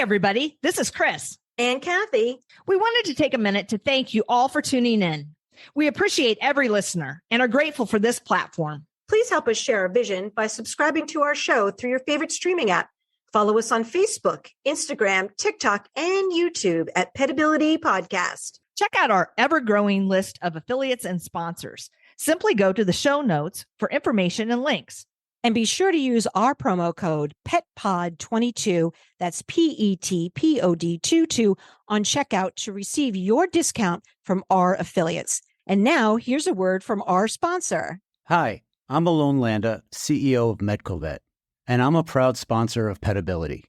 everybody. This is Chris. And Kathy. We wanted to take a minute to thank you all for tuning in. We appreciate every listener and are grateful for this platform. Please help us share our vision by subscribing to our show through your favorite streaming app. Follow us on Facebook, Instagram, TikTok, and YouTube at Petability Podcast. Check out our ever-growing list of affiliates and sponsors. Simply go to the show notes for information and links. And be sure to use our promo code PETPOD22, that's PETPOD22, on checkout to receive your discount from our affiliates. And now, here's a word from our sponsor. Hi, I'm Alon Landa, CEO of MedcoVet, and I'm a proud sponsor of Petability.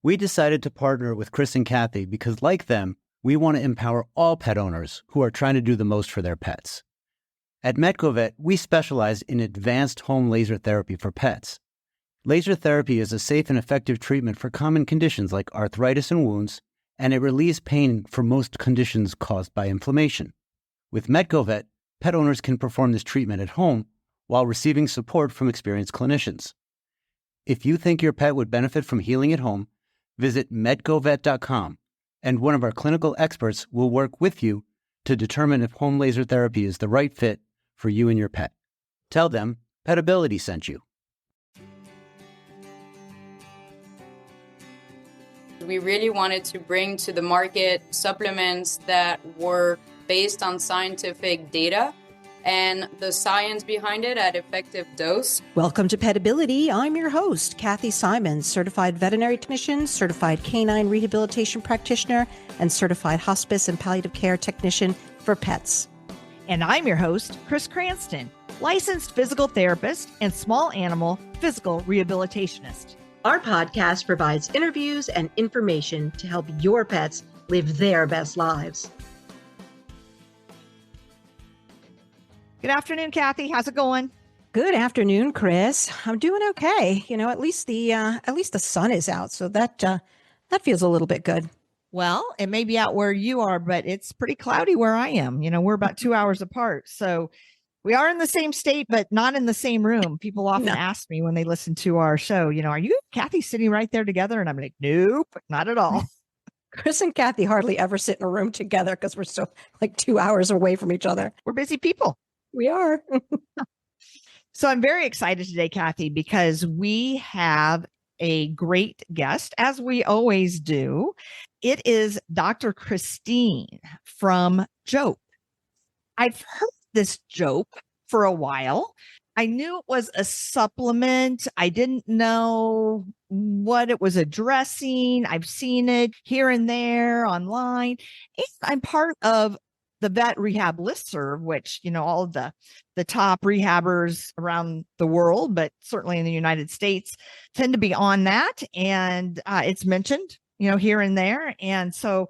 We decided to partner with Chris and Kathy because, like them, we want to empower all pet owners who are trying to do the most for their pets. At MedcoVet, we specialize in advanced home laser therapy for pets. Laser therapy is a safe and effective treatment for common conditions like arthritis and wounds, and it relieves pain for most conditions caused by inflammation. With MedcoVet, pet owners can perform this treatment at home while receiving support from experienced clinicians. If you think your pet would benefit from healing at home, visit medcovet.com, and one of our clinical experts will work with you to determine if home laser therapy is the right fit for you and your pet. Tell them Petability sent you. We really wanted to bring to the market supplements that were based on scientific data and the science behind it at effective dose. Welcome to Petability. I'm your host, Kathy Simons, certified veterinary technician, certified canine rehabilitation practitioner, and certified hospice and palliative care technician for pets. And I'm your host, Chris Cranston, licensed physical therapist and small animal physical rehabilitationist. Our podcast provides interviews and information to help your pets live their best lives. Good afternoon, Kathy. How's it going? Good afternoon, Chris. I'm doing okay. At least the sun is out, so that feels a little bit good. Well, it may be out where you are, but it's pretty cloudy where I am. We're about 2 hours apart. So we are in the same state, but not in the same room. People often ask me when they listen to our show, are you and Kathy sitting right there together? And I'm like, nope, not at all. Chris and Kathy hardly ever sit in a room together because we're still like 2 hours away from each other. We're busy people. We are. So I'm very excited today, Kathy, because we have a great guest, as we always do. It is Dr. Christine from Jope. I've heard this Jope for a while. I knew it was a supplement. I didn't know what it was addressing. I've seen it here and there online. And I'm part of the vet rehab listserv, which, all of the top rehabbers around the world, but certainly in the United States, tend to be on that. And it's mentioned, here and there. And so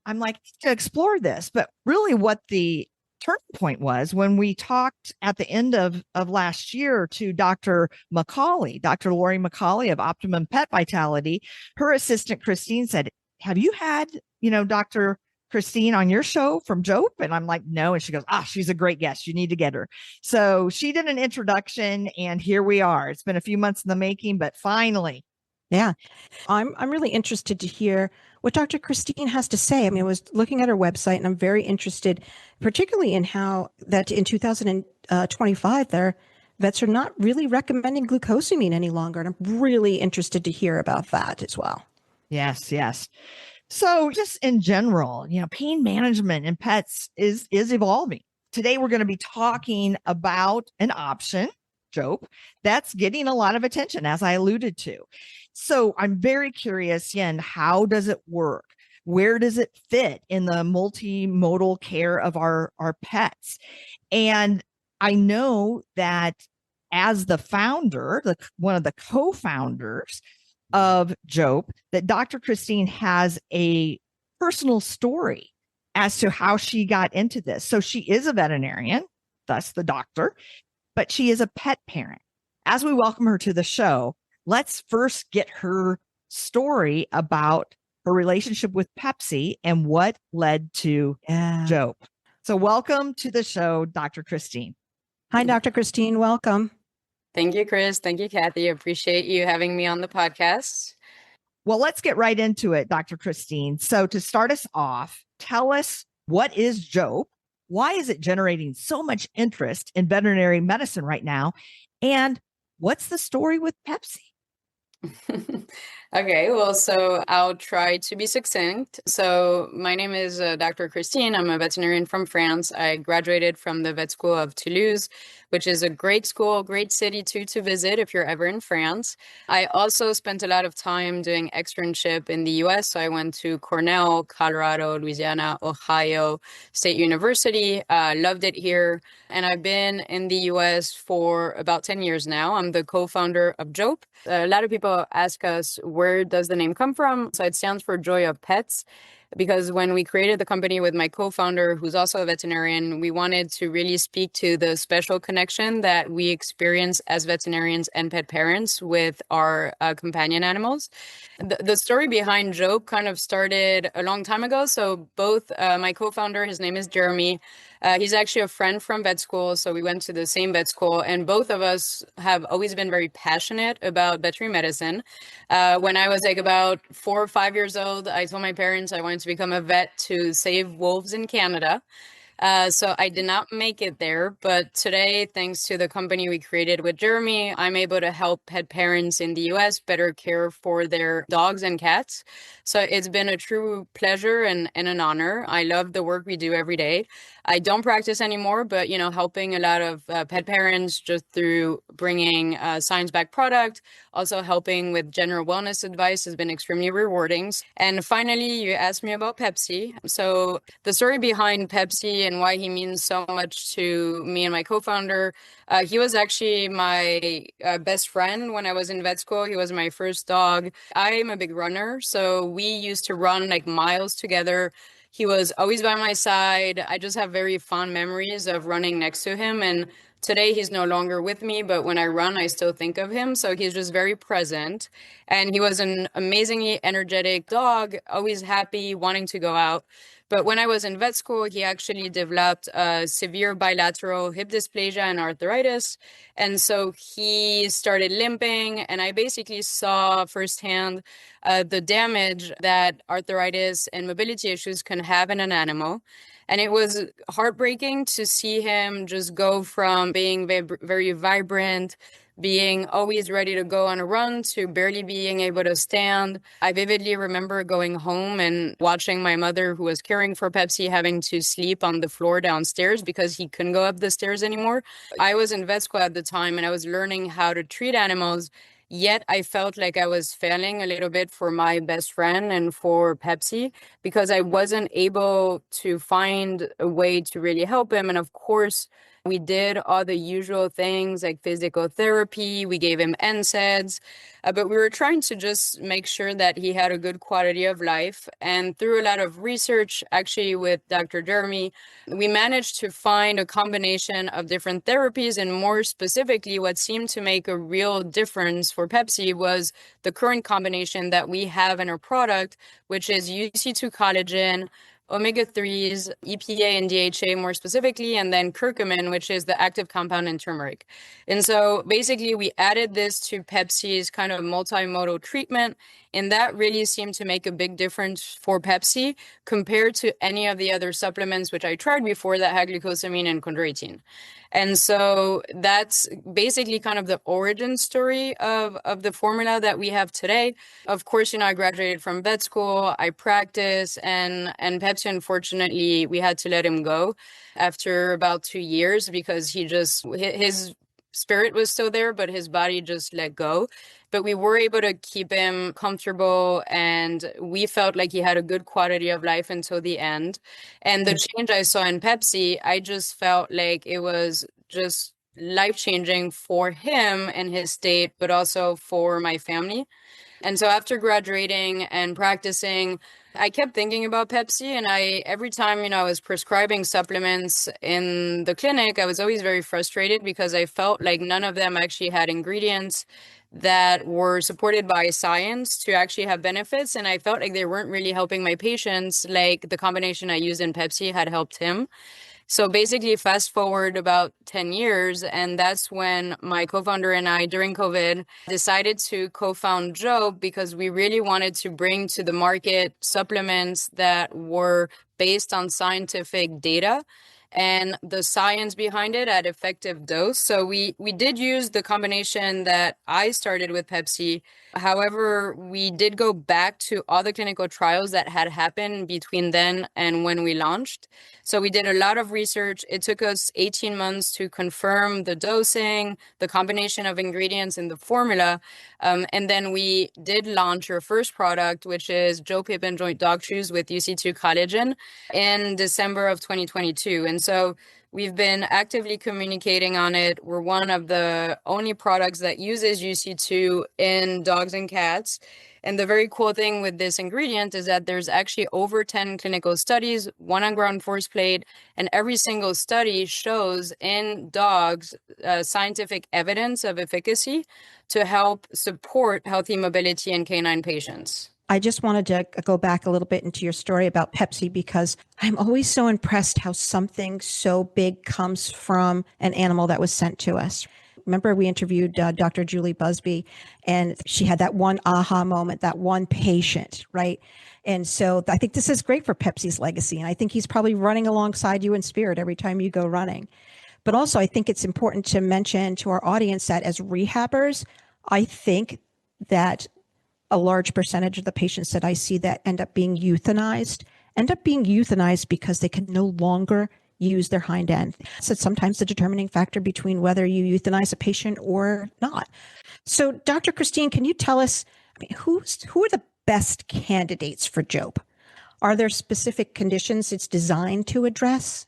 I'm like, to explore this. But really what the turning point was when we talked at the end of last year to Dr. McCauley, Dr. Lori McCauley of Optimum Pet Vitality. Her assistant, Christine, said, have you had, Dr. Christine on your show from Jope? And I'm like, no. And she goes, she's a great guest. You need to get her. So she did an introduction and here we are. It's been a few months in the making, but finally. Yeah. I'm really interested to hear what Dr. Christine has to say. I mean, I was looking at her website and I'm very interested, particularly in how that in 2025, their vets are not really recommending glucosamine any longer. And I'm really interested to hear about that as well. Yes. So just in general, pain management in pets is evolving. Today, we're going to be talking about an option, Jope, that's getting a lot of attention, as I alluded to. So I'm very curious, Yen, how does it work? Where does it fit in the multimodal care of our pets? And I know that as the founder, one of the co-founders of Jope, that Dr. Christine has a personal story as to how she got into this. So she is a veterinarian, thus the doctor, but she is a pet parent. As we welcome her to the show, let's first get her story about her relationship with Pepsi and what led to Jope. So welcome to the show, Dr. Christine. Hi, Dr. Christine. Welcome. Thank you, Chris. Thank you, Kathy. Appreciate you having me on the podcast. Well, let's get right into it, Dr. Christine. So to start us off, tell us, what is Jope? Why is it generating so much interest in veterinary medicine right now? And what's the story with Pepsi? Okay, well, so I'll try to be succinct. So my name is Dr. Christine. I'm a veterinarian from France. I graduated from the vet school of Toulouse, which is a great school, great city to visit if you're ever in France. I also spent a lot of time doing externship in the US. So I went to Cornell, Colorado, Louisiana, Ohio State University. Loved it here. And I've been in the US for about 10 years now. I'm the co-founder of Jope. A lot of people ask us, where does the name come from? So it stands for Joy of Pets, because when we created the company with my co-founder, who's also a veterinarian, we wanted to really speak to the special connection that we experience as veterinarians and pet parents with our companion animals. The story behind Jope kind of started a long time ago. So both my co-founder, his name is Jeremy, he's actually a friend from vet school. So we went to the same vet school, and both of us have always been very passionate about veterinary medicine. When I was like about 4 or 5 years old, I told my parents I wanted to become a vet to save wolves in Canada. So I did not make it there, but today, thanks to the company we created with Jeremy, I'm able to help pet parents in the US better care for their dogs and cats. So it's been a true pleasure and an honor. I love the work we do every day. I don't practice anymore, but helping a lot of pet parents just through bringing science-backed product, also helping with general wellness advice has been extremely rewarding. And finally, you asked me about Pepsi. So the story behind Pepsi and why he means so much to me and my co-founder, he was actually my best friend when I was in vet school. He was my first dog. I am a big runner, so we used to run like miles together. He was always by my side. I just have very fond memories of running next to him. And today he's no longer with me, but when I run, I still think of him. So he's just very present. And he was an amazingly energetic dog, always happy, wanting to go out. But when I was in vet school, he actually developed severe bilateral hip dysplasia and arthritis. And so he started limping, and I basically saw firsthand the damage that arthritis and mobility issues can have in an animal. And it was heartbreaking to see him just go from being very vibrant, being always ready to go on a run, to barely being able to stand. I vividly remember going home and watching my mother, who was caring for Pepsi, having to sleep on the floor downstairs because he couldn't go up the stairs anymore. I was in vet school at the time, and I was learning how to treat animals. Yet I felt like I was failing a little bit for my best friend and for Pepsi, because I wasn't able to find a way to really help him. And of course, we did all the usual things like physical therapy. We gave him NSAIDs, but we were trying to just make sure that he had a good quality of life. And through a lot of research, actually with Dr. Jeremy, we managed to find a combination of different therapies. And more specifically, what seemed to make a real difference for Pepsi was the current combination that we have in our product, which is UC2 collagen, omega-3s, EPA and DHA more specifically, and then curcumin, which is the active compound in turmeric. And so basically we added this to Pepsi's kind of multi-modal treatment, and that really seemed to make a big difference for Pepsi compared to any of the other supplements which I tried before that had glucosamine and chondroitin. And so that's basically kind of the origin story of the formula that we have today. Of course, I graduated from vet school, I practice, and Pepsi, unfortunately, we had to let him go after about 2 years because his spirit was still there, but his body just let go. But we were able to keep him comfortable, and we felt like he had a good quality of life until the end. And the change I saw in Pepsi, I just felt like it was just life-changing for him and his state, but also for my family. And so after graduating and practicing, I kept thinking about Pepsi, and every time, I was prescribing supplements in the clinic, I was always very frustrated because I felt like none of them actually had ingredients that were supported by science to actually have benefits. And I felt like they weren't really helping my patients like the combination I used in Pepsi had helped him. So basically, fast forward about 10 years, and that's when my co-founder and I, during COVID, decided to co-found Jope because we really wanted to bring to the market supplements that were based on scientific data and the science behind it at effective dose. So we did use the combination that I started with Pepsi. However, we did go back to all the clinical trials that had happened between then and when we launched. So we did a lot of research. It took us 18 months to confirm the dosing, the combination of ingredients in the formula. And then we did launch our first product, which is Jope Hip and Joint Dog Chews with UC2 collagen in December of 2022. And so we've been actively communicating on it. We're one of the only products that uses UC2 in dogs and cats. And the very cool thing with this ingredient is that there's actually over 10 clinical studies, one on ground force plate, and every single study shows in dogs scientific evidence of efficacy to help support healthy mobility in canine patients. I just wanted to go back a little bit into your story about Pepsi because I'm always so impressed how something so big comes from an animal that was sent to us. Remember, we interviewed Dr. Julie Busby, and she had that one aha moment, that one patient, right? And so I think this is great for Pepsi's legacy. And I think he's probably running alongside you in spirit every time you go running. But also, I think it's important to mention to our audience that as rehabbers, I think that a large percentage of the patients that I see that end up being euthanized because they can no longer use their hind end. So it's sometimes the determining factor between whether you euthanize a patient or not. So Dr. Christine, can you tell us, who are the best candidates for Jope? Are there specific conditions it's designed to address?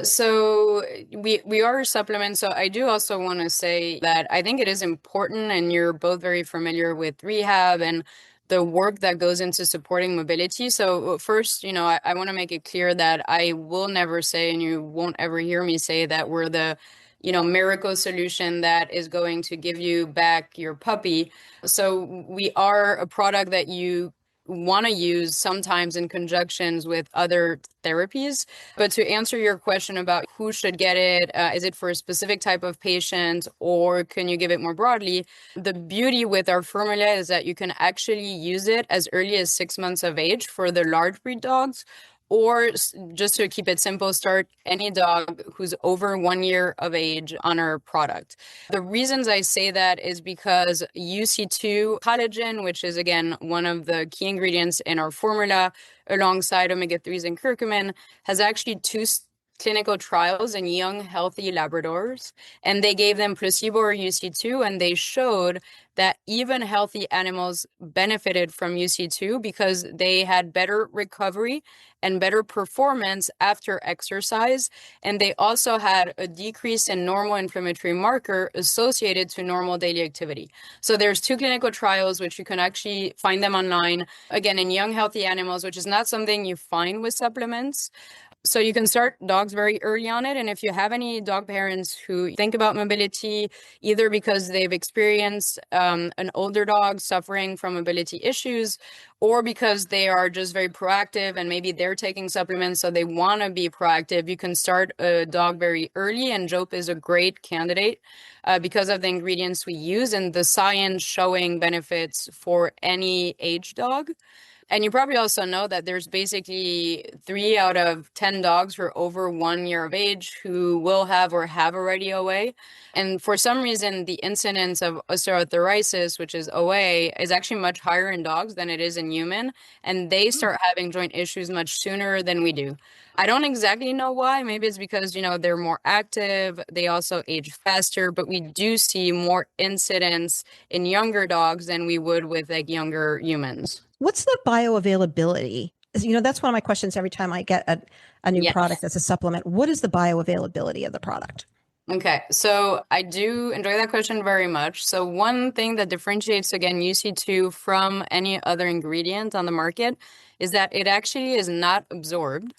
So we are a supplement. So I do also want to say that I think it is important, and you're both very familiar with rehab and the work that goes into supporting mobility. So first, I want to make it clear that I will never say, and you won't ever hear me say that we're the, miracle solution that is going to give you back your puppy. So we are a product that you want to use sometimes in conjunctions with other therapies. But to answer your question about who should get it, is it for a specific type of patient or can you give it more broadly? The beauty with our formula is that you can actually use it as early as 6 months of age for the large breed dogs, or just to keep it simple, start any dog who's over 1 year of age on our product. The reasons I say that is because UC2 collagen, which is again one of the key ingredients in our formula, alongside omega-3s and curcumin, has actually two clinical trials in young, healthy Labradors, and they gave them placebo or UC2, and they showed that even healthy animals benefited from UC2 because they had better recovery and better performance after exercise. And they also had a decrease in normal inflammatory marker associated to normal daily activity. So there's two clinical trials, which you can actually find them online, again, in young, healthy animals, which is not something you find with supplements. So you can start dogs very early on it. And if you have any dog parents who think about mobility, either because they've experienced an older dog suffering from mobility issues, or because they are just very proactive and maybe they're taking supplements, so they want to be proactive, you can start a dog very early. And Jope is a great candidate because of the ingredients we use and the science showing benefits for any age dog. And you probably also know that there's basically 3 out of 10 dogs who are over 1 year of age who will have or have already OA. And for some reason, the incidence of osteoarthritis, which is OA, is actually much higher in dogs than it is in human. And they start having joint issues much sooner than we do. I don't exactly know why. Maybe it's because, they're more active. They also age faster, but we do see more incidence in younger dogs than we would with younger humans. What's the bioavailability? That's one of my questions every time I get a new product that's a supplement. What is the bioavailability of the product? Okay, so I do enjoy that question very much. So one thing that differentiates, again, UC2 from any other ingredient on the market is that it actually is not absorbed.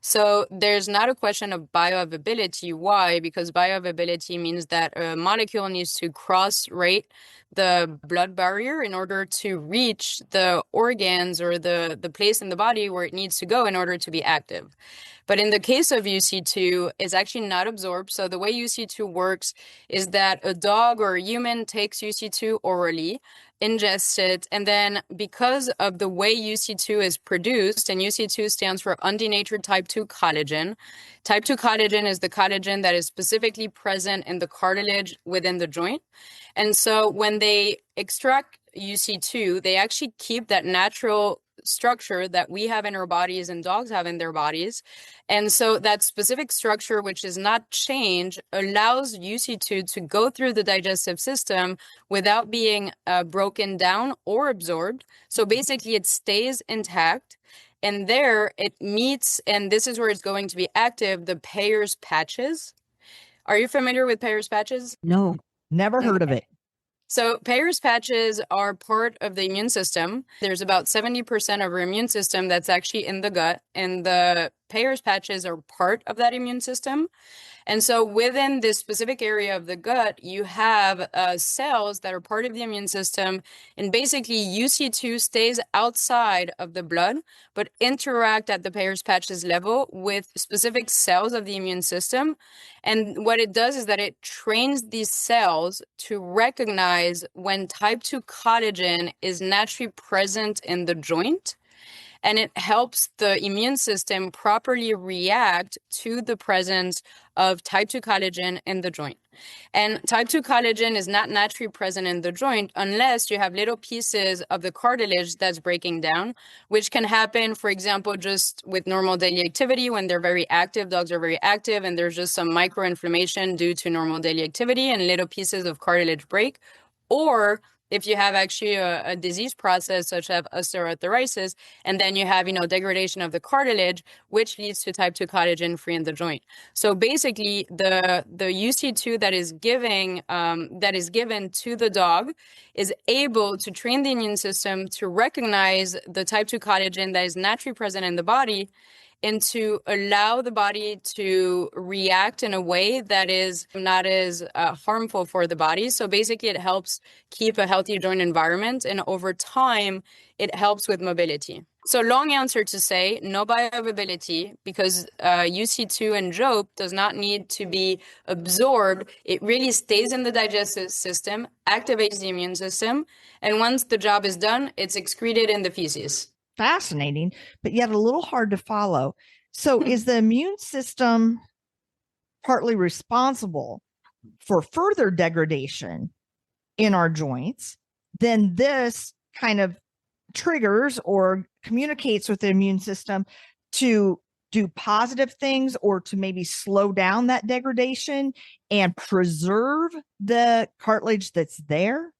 So there's not a question of bioavailability. Why? Because bioavailability means that a molecule needs to cross, right, the blood barrier in order to reach the organs or the place in the body where it needs to go in order to be active. But in the case of UC2, it's actually not absorbed. So the way UC2 works is that a dog or a human takes UC2 orally, ingests it, and then because of the way UC2 is produced, and UC2 stands for undenatured type 2 collagen. Type 2 collagen is the collagen that is specifically present in the cartilage within the joint. And so when they extract UC2, they actually keep that natural structure that we have in our bodies and dogs have in their bodies. And so that specific structure, which is not changed, allows UC2 to go through the digestive system without being broken down or absorbed. So basically it stays intact. And there it meets, and this is where it's going to be active, the Peyer's patches. Are you familiar with Peyer's patches? No. Never heard of it. So Peyer's patches are part of the immune system. There's about 70% of our immune system that's actually in the gut, and the Peyer's patches are part of that immune system. And so within this specific area of the gut, you have cells that are part of the immune system. And basically, UC2 stays outside of the blood, but interact at the Peyer's patches level with specific cells of the immune system. And what it does is that it trains these cells to recognize when type 2 collagen is naturally present in the joint. And it helps the immune system properly react to the presence of type 2 collagen in the joint. And type 2 collagen is not naturally present in the joint unless you have little pieces of the cartilage that's breaking down, which can happen, for example, just with normal daily activity when they're very active. Dogs are very active and there's just some microinflammation due to normal daily activity and little pieces of cartilage break. Or if you have actually a disease process such as osteoarthritis, and then you have, degradation of the cartilage, which leads to type 2 collagen free in the joint. So basically, the UC2 that is given to the dog is able to train the immune system to recognize the type 2 collagen that is naturally present in the body, and to allow the body to react in a way that is not as harmful for the body. So basically, it helps keep a healthy joint environment, and over time, it helps with mobility. So long answer to say, no bioavailability, because UC2 and Jope does not need to be absorbed. It really stays in the digestive system, activates the immune system, and once the job is done, it's excreted in the feces. Fascinating, but yet a little hard to follow. So is the immune system partly responsible for further degradation in our joints? Then this kind of triggers or communicates with the immune system to do positive things or to maybe slow down that degradation and preserve the cartilage that's there?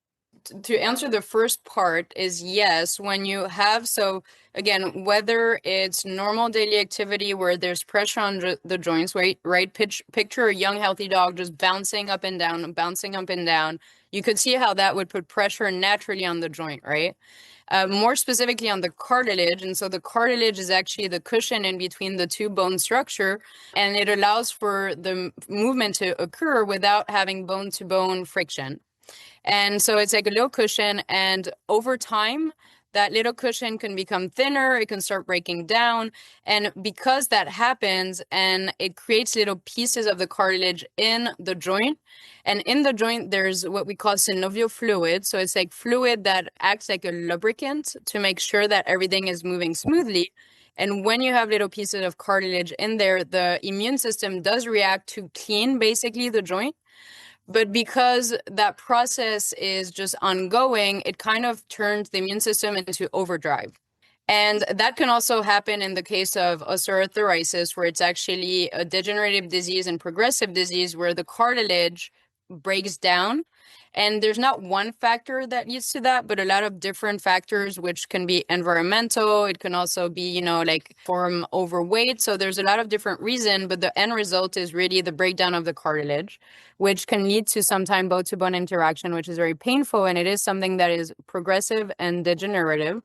To answer the first part is yes, when you have, so again, whether it's normal daily activity where there's pressure on the joints, right? Picture a young, healthy dog just bouncing up and down. You could see how that would put pressure naturally on the joint, right? More specifically on the cartilage. And so the cartilage is actually the cushion in between the two bone structure, and it allows for the movement to occur without having bone-to-bone friction. And so it's like a little cushion, and over time, that little cushion can become thinner, it can start breaking down. And because that happens, and it creates little pieces of the cartilage in the joint, and in the joint, there's what we call synovial fluid. So it's like fluid that acts like a lubricant to make sure that everything is moving smoothly. And when you have little pieces of cartilage in there, the immune system does react to clean basically the joint. But because that process is just ongoing, it kind of turns the immune system into overdrive. And that can also happen in the case of osteoarthritis, where it's actually a degenerative disease and progressive disease where the cartilage breaks down. And there's not one factor that leads to that, but a lot of different factors, which can be environmental. It can also be, like from overweight. So there's a lot of different reasons, but the end result is really the breakdown of the cartilage, which can lead to sometimes bone-to-bone interaction, which is very painful. And it is something that is progressive and degenerative.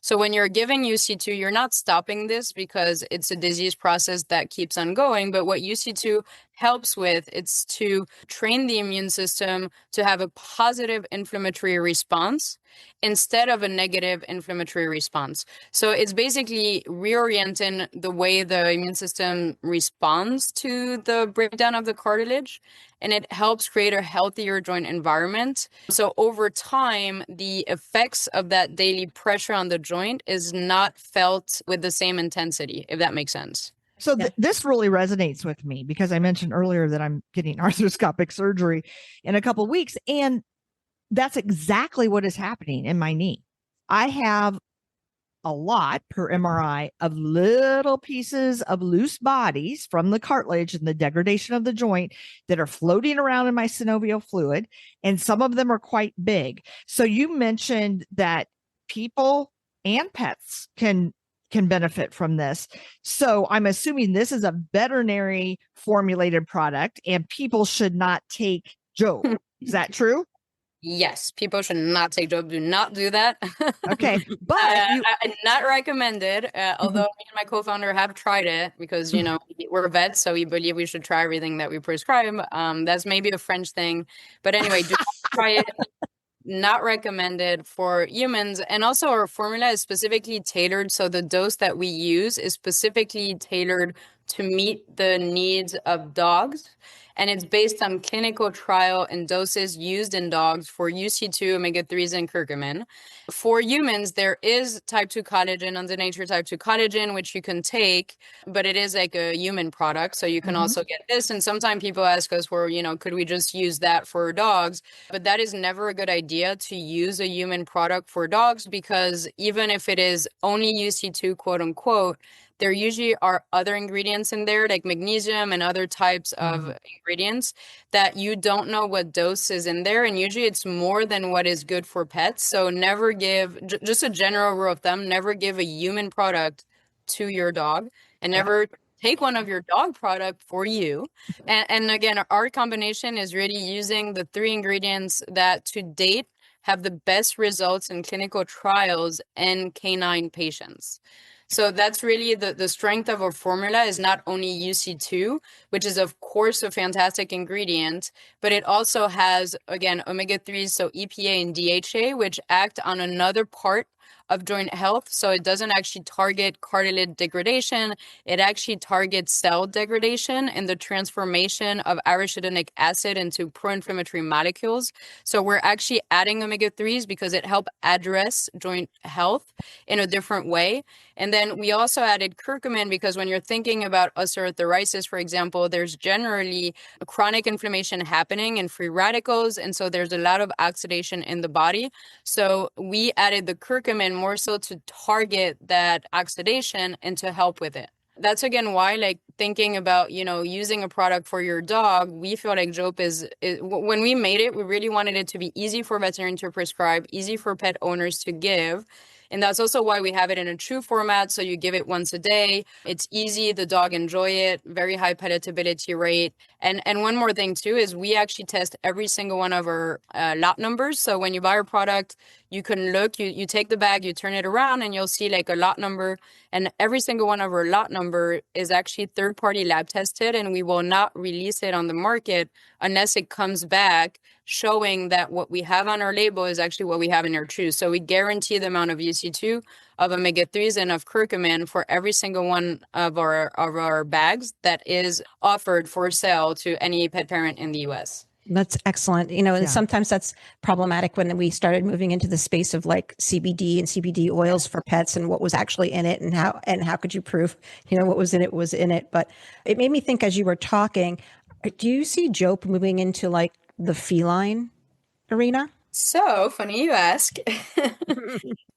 So when you're giving UC2, you're not stopping this because it's a disease process that keeps on going. But what UC2 helps with, it's to train the immune system to have a positive inflammatory response instead of a negative inflammatory response. So it's basically reorienting the way the immune system responds to the breakdown of the cartilage, and it helps create a healthier joint environment. So over time, the effects of that daily pressure on the joint is not felt with the same intensity, if that makes sense. So this really resonates with me because I mentioned earlier that I'm getting arthroscopic surgery in a couple of weeks, and that's exactly what is happening in my knee. I have a lot per MRI of little pieces of loose bodies from the cartilage and the degradation of the joint that are floating around in my synovial fluid, and some of them are quite big. So you mentioned that people and pets can benefit from this. So I'm assuming this is a veterinary formulated product and people should not take Jope. Is that true? Yes, people should not take Jope. Do not do that. Okay, but not recommended. Although me and my co-founder have tried it because we're vets, so we believe we should try everything that we prescribe. That's maybe a French thing, but anyway, do not try it. Not recommended for humans. And also our formula is specifically tailored. So the dose that we use is specifically tailored to meet the needs of dogs. And it's based on clinical trial and doses used in dogs for UC2, omega-3s, and curcumin. For humans, there is type 2 collagen, on the nature type 2 collagen, which you can take, but it is like a human product. So you can also get this. And sometimes people ask us, well, could we just use that for dogs? But that is never a good idea to use a human product for dogs, because even if it is only UC2, quote unquote, there usually are other ingredients in there, like magnesium and other types of ingredients that you don't know what dose is in there. And usually it's more than what is good for pets. So never give, just a general rule of thumb, never give a human product to your dog, and never take one of your dog product for you. And again, our combination is really using the 3 ingredients that to date have the best results in clinical trials in canine patients. So that's really the strength of our formula, is not only UC2, which is of course a fantastic ingredient, but it also has, again, omega-3s, so EPA and DHA, which act on another part of joint health. So it doesn't actually target cartilage degradation. It actually targets cell degradation and the transformation of arachidonic acid into pro-inflammatory molecules. So we're actually adding omega-3s because it helps address joint health in a different way. And then we also added curcumin because when you're thinking about osteoarthritis, for example, there's generally a chronic inflammation happening in free radicals. And so there's a lot of oxidation in the body. So we added the curcumin more so to target that oxidation and to help with it. That's again why, like, thinking about, using a product for your dog, we feel like Jope is when we made it, we really wanted it to be easy for veterinarians to prescribe, easy for pet owners to give. And that's also why we have it in a chew format. So you give it once a day. It's easy. The dog enjoy it. Very high palatability rate. And one more thing too is we actually test every single one of our lot numbers. So when you buy our product, you can look, you take the bag, you turn it around, and you'll see like a lot number. And every single one of our lot number is actually third-party lab tested, and we will not release it on the market unless it comes back showing that what we have on our label is actually what we have in our chews. So we guarantee the amount of UC2, of omega-3s, and of curcumin for every single one of our bags that is offered for sale to any pet parent in the US. That's excellent. And sometimes that's problematic when we started moving into the space of like CBD and CBD oils for pets and what was actually in it and how could you prove, what was in it. But it made me think as you were talking, do you see Jope moving into like the feline arena? So funny you ask.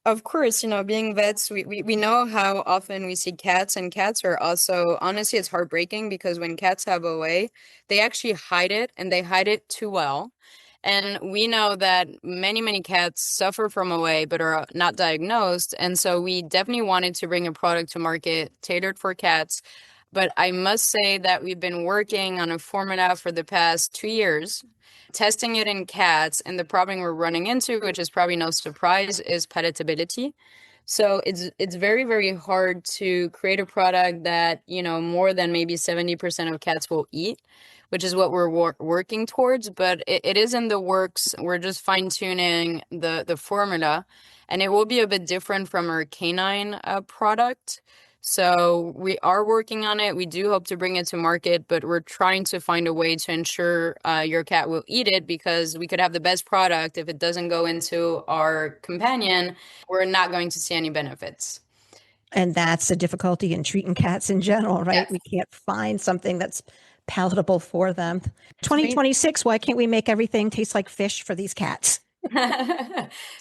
Of course, being vets, we know how often we see cats, and cats are also, honestly, it's heartbreaking because when cats have OA, they actually hide it, and they hide it too well. And we know that many, many cats suffer from OA but are not diagnosed. And so we definitely wanted to bring a product to market tailored for cats. But I must say that we've been working on a formula for the past 2 years, testing it in cats. And the problem we're running into, which is probably no surprise, is palatability. So it's very, very hard to create a product that, more than maybe 70% of cats will eat, which is what we're working towards. But it is in the works. We're just fine-tuning the formula, and it will be a bit different from our canine product. So we are working on it. We do hope to bring it to market, but we're trying to find a way to ensure your cat will eat it, because we could have the best product. If it doesn't go into our companion, we're not going to see any benefits. And that's the difficulty in treating cats in general, right? Yes. We can't find something that's palatable for them. 2026, why can't we make everything taste like fish for these cats?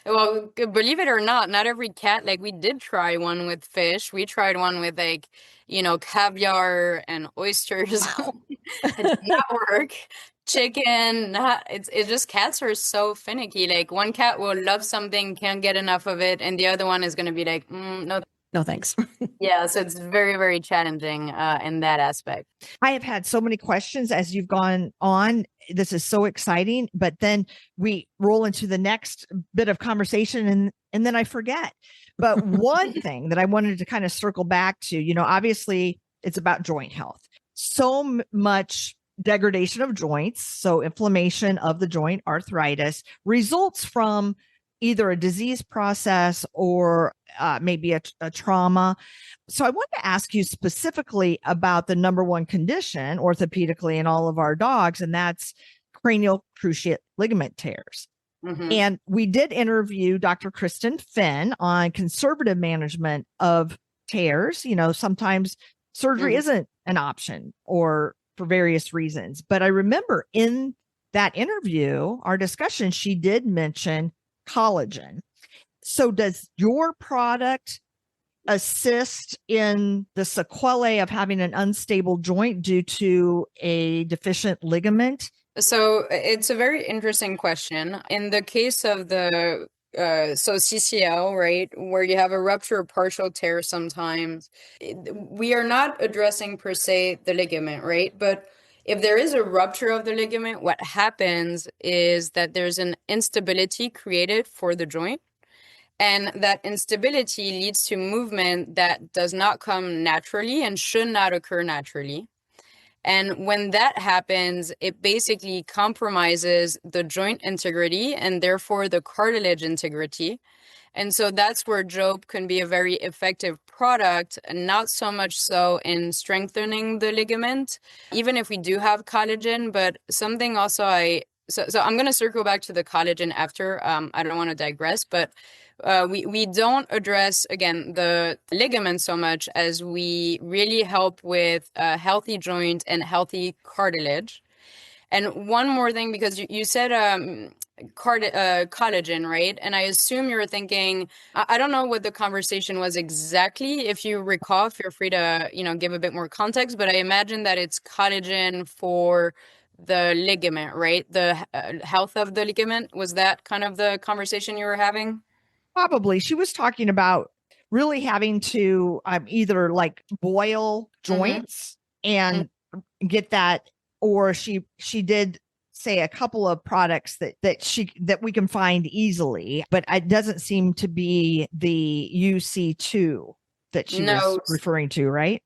Well, believe it or not every cat, like, we did try one with fish. We tried one with, like, caviar and oysters. Wow. It did not work. Chicken, it's just, cats are so finicky. Like, one cat will love something, can't get enough of it, and the other one is going to be like, no. No, thanks. Yeah, so it's very, very challenging in that aspect. I have had so many questions as you've gone on. This is so exciting, but then we roll into the next bit of conversation and then I forget. But one thing that I wanted to kind of circle back to, obviously it's about joint health. So much degradation of joints, so inflammation of the joint, arthritis, results from either a disease process or maybe a trauma. So I want to ask you specifically about the number one condition orthopedically in all of our dogs, and that's cranial cruciate ligament tears. Mm-hmm. And we did interview Dr. Kristen Finn on conservative management of tears. Sometimes surgery isn't an option or for various reasons. But I remember in that interview, our discussion, she did mention collagen. So does your product assist in the sequelae of having an unstable joint due to a deficient ligament? So it's a very interesting question. In the case of the CCL, right, where you have a rupture or partial tear sometimes, we are not addressing per se the ligament, right? But if there is a rupture of the ligament, what happens is that there's an instability created for the joint. And that instability leads to movement that does not come naturally and should not occur naturally. And when that happens, it basically compromises the joint integrity and therefore the cartilage integrity. And so that's where Jope can be a very effective product, and not so much so in strengthening the ligament, even if we do have collagen. But something also so I'm going to circle back to the collagen after. I don't want to digress, but we don't address, again, the ligament so much as we really help with a healthy joint and healthy cartilage. And one more thing, because you said collagen, right? And I assume you're thinking, I don't know what the conversation was exactly. If you recall, feel free to, give a bit more context, but I imagine that it's collagen for the ligament, right? The health of the ligament. Was that kind of the conversation you were having? Probably. She was talking about really having to either like boil joints and get that, or she did say a couple of products that we can find easily, but it doesn't seem to be the UC2 that she was referring to, right?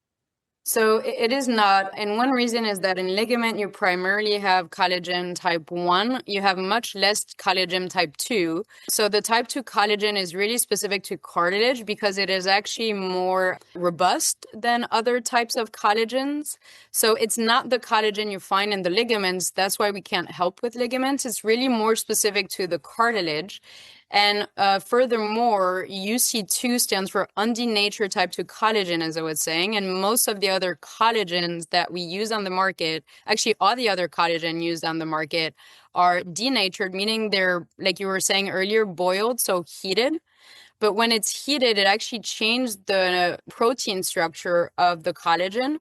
So it is not. And one reason is that in ligament, you primarily have collagen type 1. You have much less collagen type 2. So the type 2 collagen is really specific to cartilage because it is actually more robust than other types of collagens. So it's not the collagen you find in the ligaments. That's why we can't help with ligaments. It's really more specific to the cartilage. And furthermore, UC2 stands for undenatured type 2 collagen, as I was saying. And most of the other collagens that we use on the market, actually all the other collagen used on the market, are denatured, meaning they're, like you were saying earlier, boiled, so heated. But when it's heated, it actually changed the protein structure of the collagen.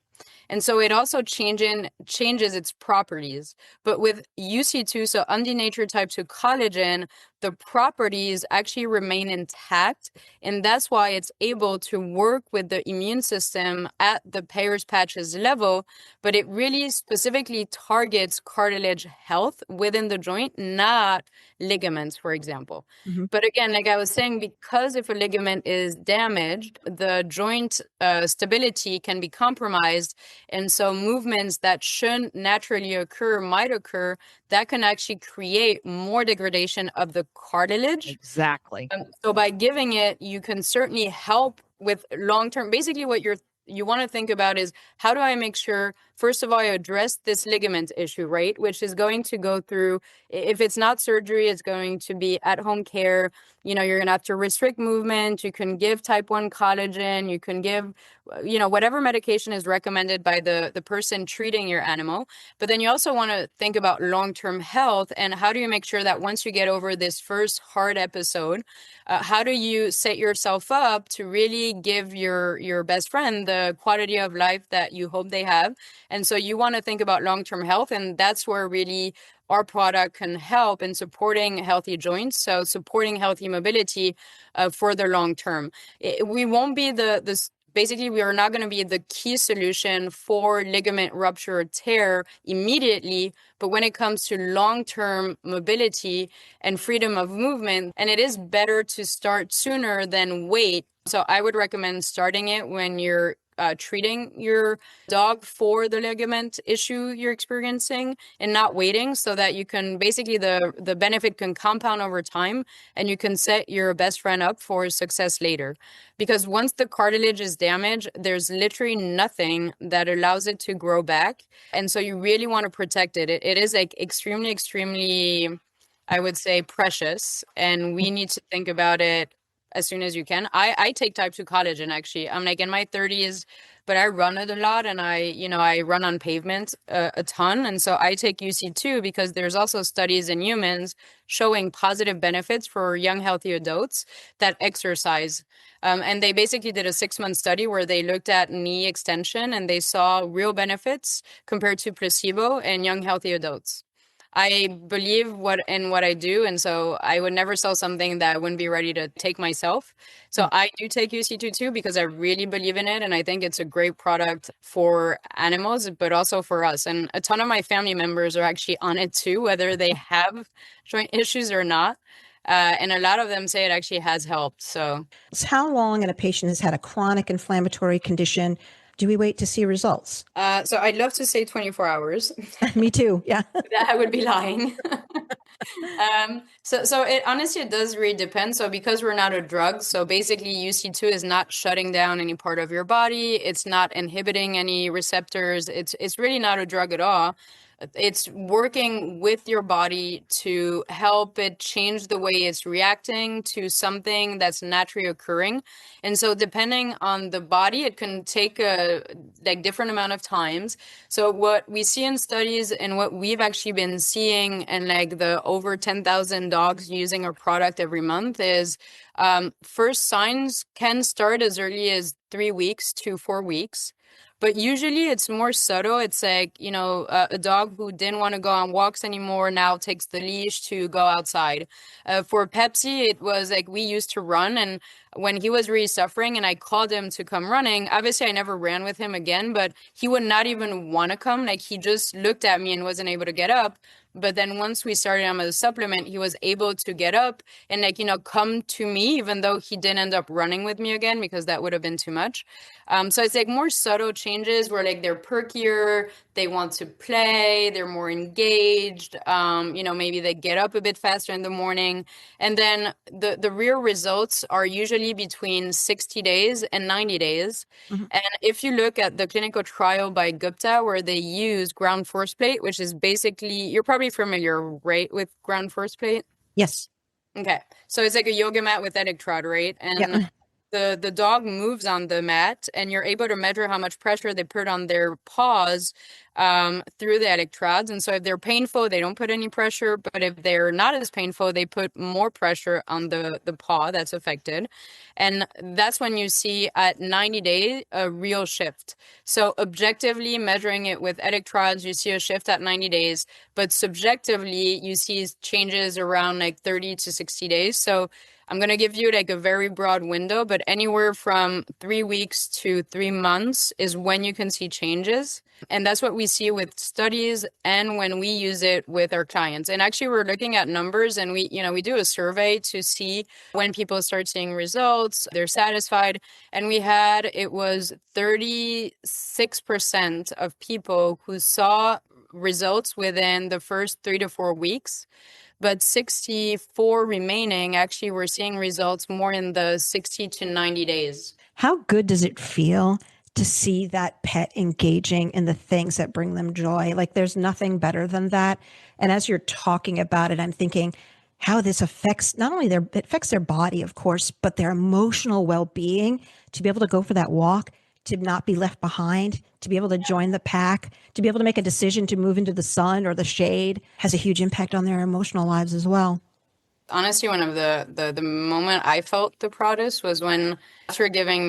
And so it also changes its properties. But with UC2, so undenatured type 2 collagen, the properties actually remain intact. And that's why it's able to work with the immune system at the Peyer's patches level. But it really specifically targets cartilage health within the joint, not ligaments, for example. Mhm. But again, like I was saying, because if a ligament is damaged, the joint stability can be compromised. And so movements that shouldn't naturally occur might occur that can actually create more degradation of the cartilage. Exactly. So by giving it, you can certainly help with long-term. Basically, what you want to think about is, how do I make sure, first of all, I address this ligament issue, right? Which is going to go through, if it's not surgery, it's going to be at-home care. You're going to have to restrict movement. You can give type 1 collagen. You can give, whatever medication is recommended by the person treating your animal. But then you also want to think about long-term health, and how do you make sure that once you get over this first hard episode, how do you set yourself up to really give your best friend the quality of life that you hope they have? And so you want to think about long-term health, and that's where really our product can help in supporting healthy joints, so supporting healthy mobility for the long term. We won't be basically, we are not going to be the key solution for ligament rupture or tear immediately, but when it comes to long-term mobility and freedom of movement, and it is better to start sooner than wait. So I would recommend starting it when you're treating your dog for the ligament issue you're experiencing, and not waiting, so that you can basically the benefit can compound over time, and you can set your best friend up for success later. Because once the cartilage is damaged, there's literally nothing that allows it to grow back. And so you really want to protect it. It is like extremely, extremely, I would say, precious. And we need to think about it as soon as you can. I take type 2 collagen, actually. I'm like in my 30s, but I run it a lot, and I run on pavement a ton. And so I take UC2 because there's also studies in humans showing positive benefits for young, healthy adults that exercise. And they basically did a 6-month study where they looked at knee extension, and they saw real benefits compared to placebo in young, healthy adults. I believe what I do, and so I would never sell something that I wouldn't be ready to take myself. So I do take UC2 too, because I really believe in it, and I think it's a great product for animals, but also for us. And a ton of my family members are actually on it too, whether they have joint issues or not. And a lot of them say it actually has helped. So How long, and a patient has had a chronic inflammatory condition, do we wait to see results? so I'd love to say 24 hours. Me too. Yeah. That would be lying. So it honestly, it does really depend. So because we're not a drug, so basically UC2 is not shutting down any part of your body. It's not inhibiting any receptors. It's really not a drug at all. It's working with your body to help it change the way it's reacting to something that's naturally occurring. And so depending on the body, it can take a different amount of times. So what we see in studies, and what we've actually been seeing in the over 10,000 dogs using our product every month, is first signs can start as early as 3 weeks to 4 weeks. But usually it's more subtle. It's like, a dog who didn't want to go on walks anymore now takes the leash to go outside. For Pepsi, it was like we used to run, and when he was really suffering and I called him to come running, obviously I never ran with him again, but he would not even want to come. Like, he just looked at me and wasn't able to get up. But then once we started him as a supplement, he was able to get up and come to me, even though he didn't end up running with me again, because that would have been too much. So it's more subtle changes where they're perkier, they want to play, they're more engaged, maybe they get up a bit faster in the morning. And then the real results are usually between 60 days and 90 days. Mm-hmm. And if you look at the clinical trial by Gupta, where they use ground force plate, which is basically, you're probably familiar, right, with ground force plate? Yes. Okay. So it's like a yoga mat with electrode, right? And the dog moves on the mat, and you're able to measure how much pressure they put on their paws through the electrodes. And so if they're painful, they don't put any pressure. But if they're not as painful, they put more pressure on the paw that's affected. And that's when you see at 90 days a real shift. So objectively measuring it with electrodes, you see a shift at 90 days. But subjectively, you see changes around 30 to 60 days. So I'm going to give you like a very broad window, but anywhere from 3 weeks to 3 months is when you can see changes. And that's what we see with studies and when we use it with our clients. And actually, we're looking at numbers, and we do a survey to see when people start seeing results, they're satisfied. And it was 36% of people who saw results within the first 3 to 4 weeks. But 64 remaining actually were seeing results more in the 60 to 90 days. How good does it feel to see that pet engaging in the things that bring them joy? Like there's nothing better than that. And as you're talking about it, I'm thinking how this affects not only it affects their body, of course, but their emotional well-being, to be able to go for that walk, to not be left behind, to be able to join the pack, to be able to make a decision to move into the sun or the shade has a huge impact on their emotional lives as well. Honestly, one of the moment I felt the proudest was when, after giving,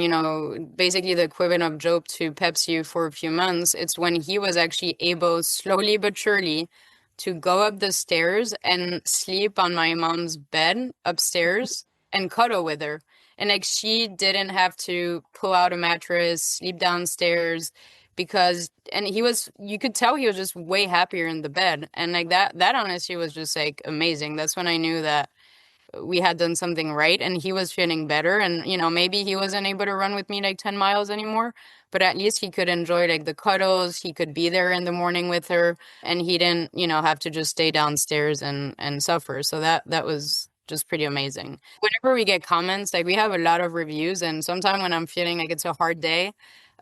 basically the equivalent of Jope to Pepsi for a few months, it's when he was actually able, slowly but surely, to go up the stairs and sleep on my mom's bed upstairs and cuddle with her. And like she didn't have to pull out a mattress, sleep downstairs, and you could tell he was just way happier in the bed. And like that honestly was just like amazing. That's when I knew that we had done something right, and he was feeling better. And, maybe he wasn't able to run with me like 10 miles anymore, but at least he could enjoy like the cuddles. He could be there in the morning with her, and he didn't, have to just stay downstairs and suffer. So that was just pretty amazing. Whenever we get comments, like we have a lot of reviews, and sometimes when I'm feeling like it's a hard day,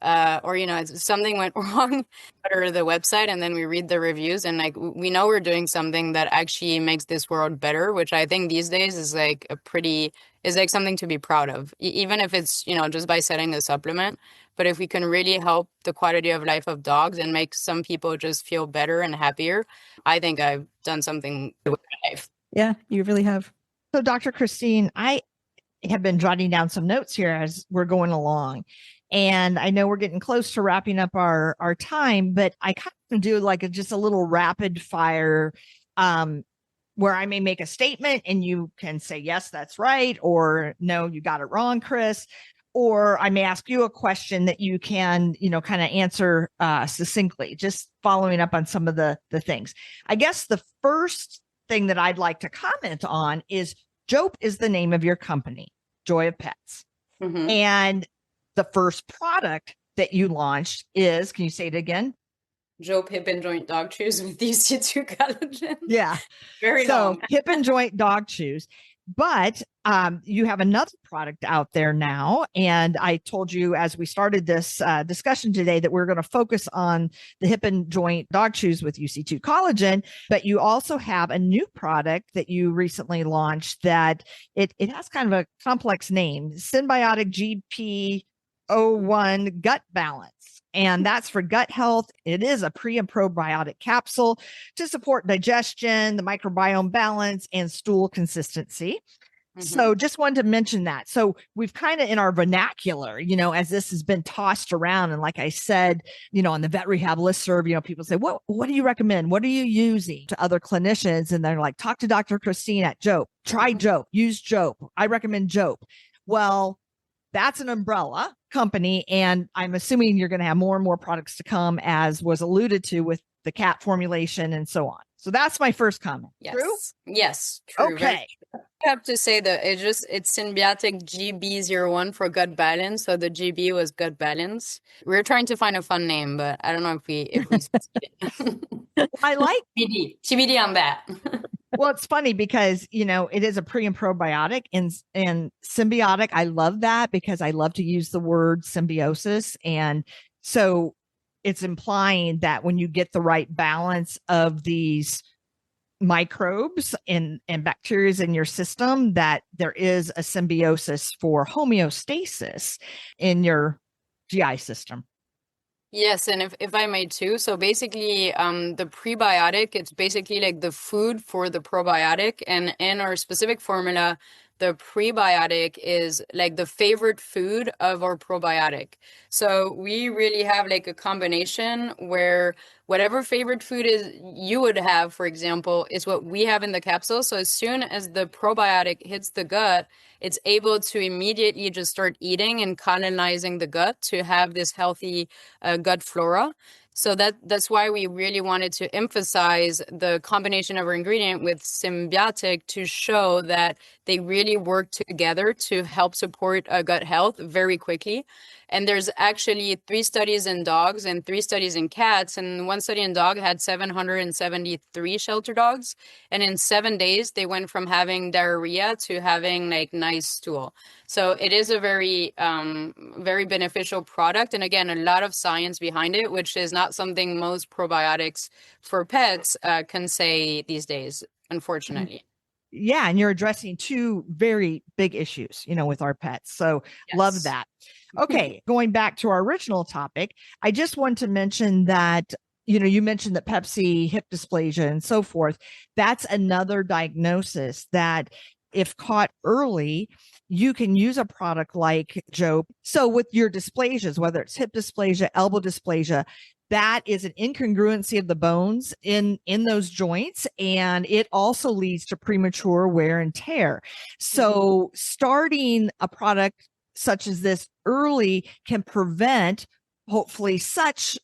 or something went wrong or the website, and then we read the reviews, and like we know we're doing something that actually makes this world better, which I think these days is like something to be proud of, even if it's just by selling a supplement. But if we can really help the quality of life of dogs and make some people just feel better and happier, I think I've done something with my life. Yeah, you really have. So, Dr. Christine, I have been jotting down some notes here as we're going along. And I know we're getting close to wrapping up our time, but I kind of do like just a little rapid fire where I may make a statement and you can say, yes, that's right, or no, you got it wrong, Chris. Or I may ask you a question that you can, kind of answer succinctly, just following up on some of the things. I guess the first thing that I'd like to comment on is Jope is the name of your company, Joy of Pets. Mm-hmm. And the first product that you launched is, can you say it again? Jope hip and joint dog chews with EC2 collagen. Yeah. Very long. Hip and joint dog chews. But you have another product out there now. And I told you as we started this discussion today that we're going to focus on the hip and joint dog chews with UC2 collagen. But you also have a new product that you recently launched that it has kind of a complex name, Symbiotic GP01 Gut Balance. And that's for gut health. It is a pre and probiotic capsule to support digestion, the microbiome balance, and stool consistency. Mm-hmm. So just wanted to mention that. So we've kind of in our vernacular, as this has been tossed around. And like I said, on the vet rehab listserv, people say, what do you recommend? What are you using to other clinicians? And they're like, talk to Dr. Christine at Jope. Try Jope. Use Jope. I recommend Jope. Well, that's an umbrella company, and I'm assuming you're going to have more and more products to come, as was alluded to with the cat formulation and so on. So that's my first comment. Yes. True? Yes. True. Okay. I have to say that it's Symbiotic GB01 for gut balance. So the GB was gut balance. We're trying to find a fun name, but I don't know if we I like TBD on that. Well, it's funny because, it is a pre and probiotic and symbiotic. I love that because I love to use the word symbiosis. And so it's implying that when you get the right balance of these microbes and bacteria in your system, that there is a symbiosis for homeostasis in your GI system. Yes, and if I may too, so basically the prebiotic, it's basically like the food for the probiotic, and in our specific formula, the prebiotic is like the favorite food of our probiotic. So we really have like a combination where whatever favorite food is you would have, for example, is what we have in the capsule. So as soon as the probiotic hits the gut, it's able to immediately just start eating and colonizing the gut to have this healthy gut flora. So that's why we really wanted to emphasize the combination of our ingredient with symbiotic to show that they really work together to help support gut health very quickly. And there's actually 3 studies in dogs and 3 studies in cats. And one study in dog had 773 shelter dogs. And in 7 days, they went from having diarrhea to having like nice stool. So it is a very, very beneficial product. And again, a lot of science behind it, which is not something most probiotics for pets can say these days, unfortunately. Yeah. And you're addressing 2 very big issues, with our pets. So Yes. love that. Okay. Going back to our original topic, I just want to mention that, you mentioned that Pepsi, hip dysplasia and so forth, that's another diagnosis that if caught early, you can use a product like Jope. So with your dysplasias, whether it's hip dysplasia, elbow dysplasia, that is an incongruency of the bones in those joints, and it also leads to premature wear and tear. So starting a product such as this early can prevent, hopefully, such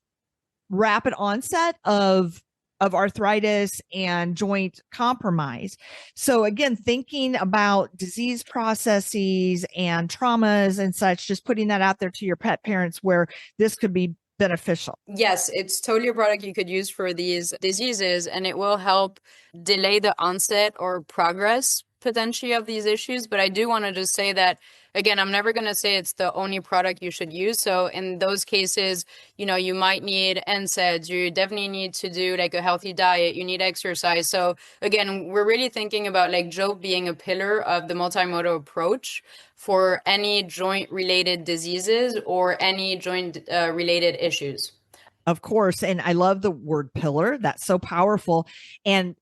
rapid onset of arthritis and joint compromise. So again, thinking about disease processes and traumas and such, just putting that out there to your pet parents where this could be beneficial. Yes, it's totally a product you could use for these diseases, and it will help delay the onset or progress potentially of these issues. But I do want to just say that, again, I'm never going to say it's the only product you should use. So in those cases, you might need NSAIDs. You definitely need to do like a healthy diet. You need exercise. So again, we're really thinking about like Jope being a pillar of the multimodal approach for any joint related diseases or any joint related issues. Of course. And I love the word pillar. That's so powerful. And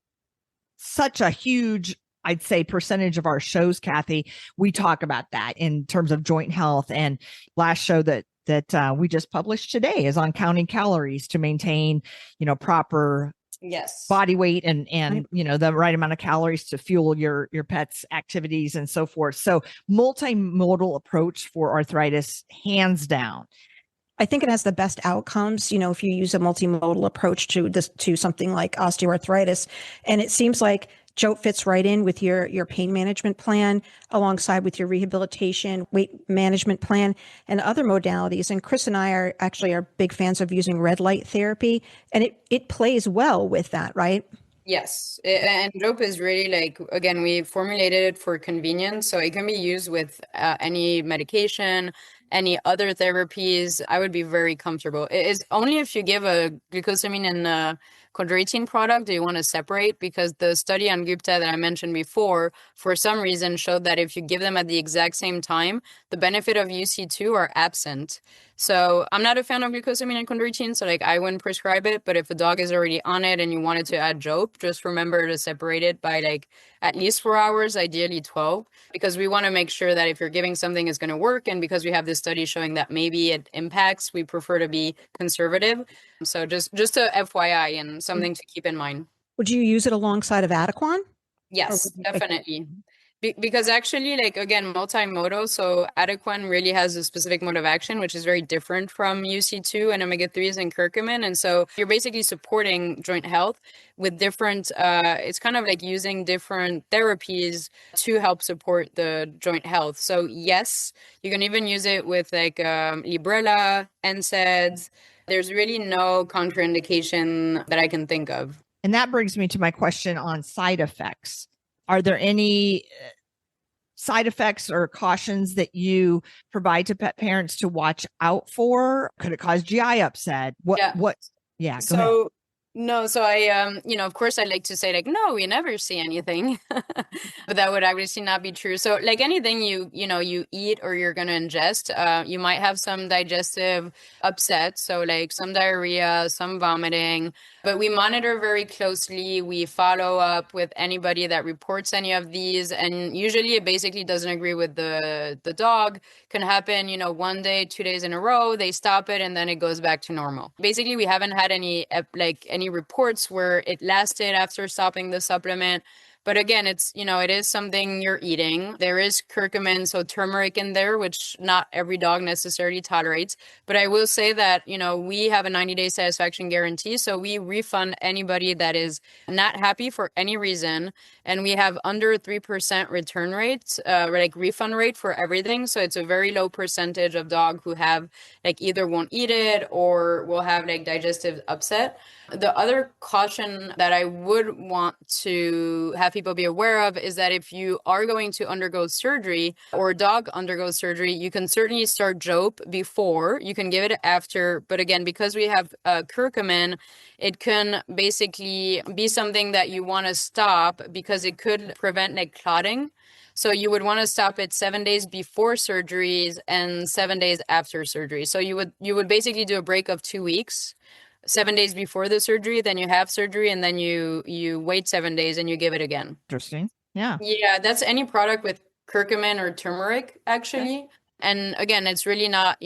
such a huge, I'd say, percentage of our shows, Kathy, we talk about that in terms of joint health. And last show that we just published today is on counting calories to maintain, proper body weight and the right amount of calories to fuel your pet's activities and so forth. So multimodal approach for arthritis, hands down. I think it has the best outcomes, if you use a multimodal approach to something like osteoarthritis. And it seems like Jope fits right in with your pain management plan, alongside with your rehabilitation, weight management plan, and other modalities. And Chris and I are big fans of using red light therapy, and it plays well with that, right? Yes. And Jope is really like, again, we formulated it for convenience. So it can be used with any medication, any other therapies. I would be very comfortable. It is only if you give a glucosamine and chondroitin product do you want to separate, because the study on Gupta that I mentioned before, for some reason, showed that if you give them at the exact same time, the benefit of UC2 are absent. So I'm not a fan of glucosamine and chondroitin, so like I wouldn't prescribe it. But if a dog is already on it and you wanted to add Jope, just remember to separate it by like at least 4 hours, ideally 12, because we want to make sure that if you're giving something is going to work. And because we have this study showing that maybe it impacts, we prefer to be conservative. So just a FYI and something to keep in mind. Would you use it alongside of Adequan? Yes, definitely. Because actually, like, again, multimodal, so Adequan really has a specific mode of action, which is very different from UC2 and omega-3s and curcumin. And so you're basically supporting joint health with different, it's kind of like using different therapies to help support the joint health. So yes, you can even use it with like Librela, NSAIDs. There's really no contraindication that I can think of. And that brings me to my question on side effects. Are there any side effects or cautions that you provide to pet parents to watch out for? Could it cause GI upset? Yeah. So, no, so I, of course I'd like to say like, no, we never see anything, but that would obviously not be true. So like anything you eat or you're going to ingest, you might have some digestive upset. So like some diarrhea, some vomiting, But we monitor very closely. We follow up with anybody that reports any of these. And usually it basically doesn't agree with the dog. Can happen, 1 day, 2 days in a row, they stop it and then it goes back to normal. Basically, we haven't had any reports where it lasted after stopping the supplement. But again, it is something you're eating. There is curcumin, so turmeric in there, which not every dog necessarily tolerates. But I will say that, we have a 90-day satisfaction guarantee. So we refund anybody that is not happy for any reason. And we have under 3% return rates, refund rate for everything. So it's a very low percentage of dog who have either won't eat it or will have digestive upset. The other caution that I would want to have people be aware of is that if you are going to undergo surgery or a dog undergoes surgery, you can certainly start Jope before, you can give it after. But again, because we have curcumin, it can basically be something that you want to stop because it could prevent clotting. So you would want to stop it 7 days before surgeries and 7 days after surgery. So you would basically do a break of 2 weeks. 7 days before the surgery, then you have surgery, and then you wait 7 days and you give it again. Interesting. Yeah. Yeah, that's any product with curcumin or turmeric, actually. Okay. And again, it's really not,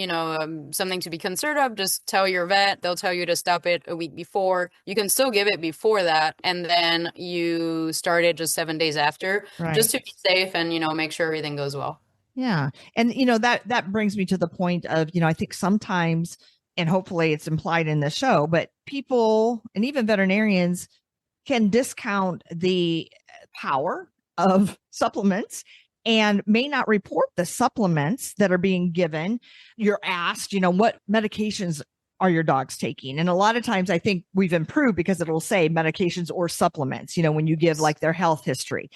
something to be concerned of. Just tell your vet. They'll tell you to stop it a week before. You can still give it before that, and then you start it just 7 days after, just to be safe and, make sure everything goes well. Yeah. And, that brings me to the point of, I think sometimes, and hopefully it's implied in the show, but people and even veterinarians can discount the power of supplements and may not report the supplements that are being given. You're asked, what medications are your dogs taking? And a lot of times I think we've improved because it'll say medications or supplements, when you give their health history.